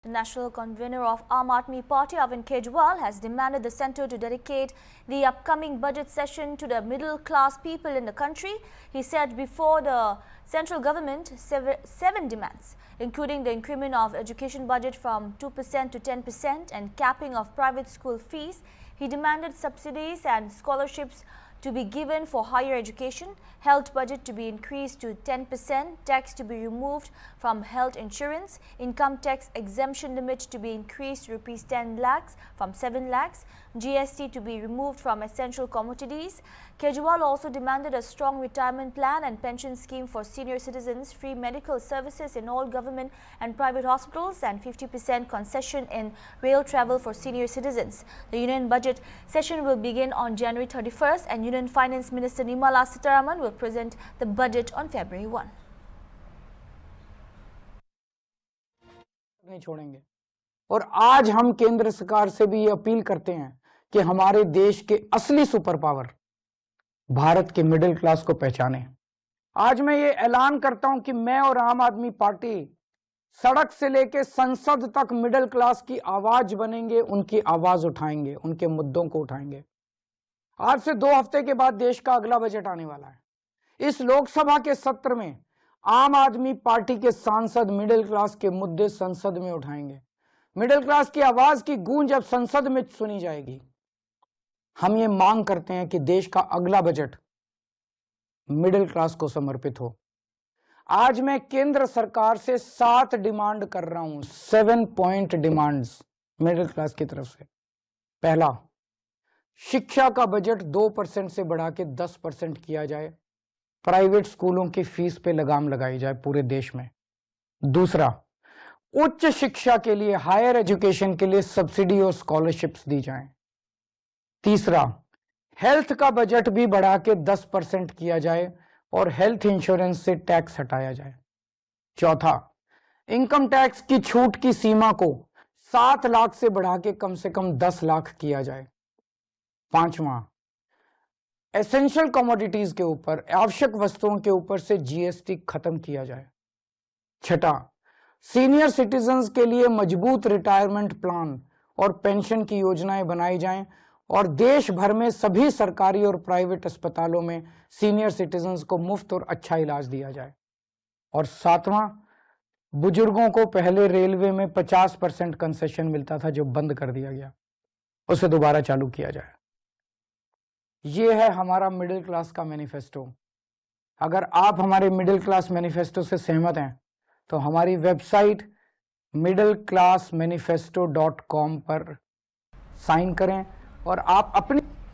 The national convener of Aam Aadmi Party, Arvind Kejriwal, has demanded the centre to dedicate the upcoming budget session to the middle-class people in the country. He said before the central government seven demands, including the increment of education budget from 2% to 10% and capping of private school fees. He demanded subsidies and scholarships to be given for higher education, health budget to be increased to 10%, tax to be removed from health insurance, income tax exemption limit to be increased to rupees 10 lakhs from 7 lakhs, GST to be removed from essential commodities. Kejriwal also demanded a strong retirement plan and pension scheme for senior citizens, free medical services in all government and private hospitals, and 50% concession in rail travel for senior citizens. The union budget session will begin on January 31st and Union Finance Minister Nirmala Sitharaman will present the budget on February 1. नहीं छोड़ेंगे और आज हम केंद्र सरकार से भी ये अपील करते हैं कि हमारे देश के असली सुपर पावर भारत के मिडिल क्लास को पहचाने। आज मैं ये ऐलान करता हूं कि मैं और आम आदमी पार्टी सड़क से लेकर संसद तक मिडिल क्लास की आवाज बनेंगे, उनकी आवाज उठाएंगे, उनके मुद्दों को उठाएंगे। आज से 2 हफ्ते के बाद देश का अगला बजट आने वाला है। इस लोकसभा के सत्र में आम आदमी पार्टी के सांसद मिडिल क्लास के मुद्दे संसद में उठाएंगे। मिडिल क्लास की आवाज की गूंज अब संसद में सुनी जाएगी। हम ये मांग करते हैं कि देश का अगला बजट मिडिल क्लास को समर्पित हो। आज मैं केंद्र सरकार से 7 डिमांड कर रहा हूं, 7 पॉइंट डिमांड्स मिडिल क्लास की तरफ से। पहला, शिक्षा का बजट 2% से बढ़ा के 10% किया जाए। प्राइवेट स्कूलों की फीस पे लगाम लगाई जाए पूरे देश में। दूसरा, उच्च शिक्षा के लिए, हायर एजुकेशन के लिए सब्सिडी और स्कॉलरशिप्स दी जाएं। तीसरा, हेल्थ का बजट भी बढ़ा के 10% किया जाए और हेल्थ इंश्योरेंस से टैक्स हटाया जाए। चौथा, इनकम टैक्स की छूट की सीमा को 7 लाख से बढ़ा के कम से कम 10 लाख किया जाए। पांचवा, एसेंशियल कमोडिटीज के ऊपर, आवश्यक वस्तुओं के ऊपर से जीएसटी खत्म किया जाए। छठा, सीनियर सिटीजन्स के लिए मजबूत रिटायरमेंट प्लान और पेंशन की योजनाएं बनाई जाएं और देश भर में सभी सरकारी और प्राइवेट अस्पतालों में सीनियर सिटीजन्स को मुफ्त और अच्छा इलाज दिया जाए। और सातवां, बुजुर्गों को पहले रेलवे में 50% कंसेशन मिलता था जो बंद कर दिया गया, उसे दोबारा चालू किया जाए। ये है हमारा मिडिल क्लास का मैनिफेस्टो। अगर आप हमारे मिडिल क्लास मैनिफेस्टो से सहमत हैं तो हमारी वेबसाइट middleclassmanifesto.com पर साइन करें और आप अपनी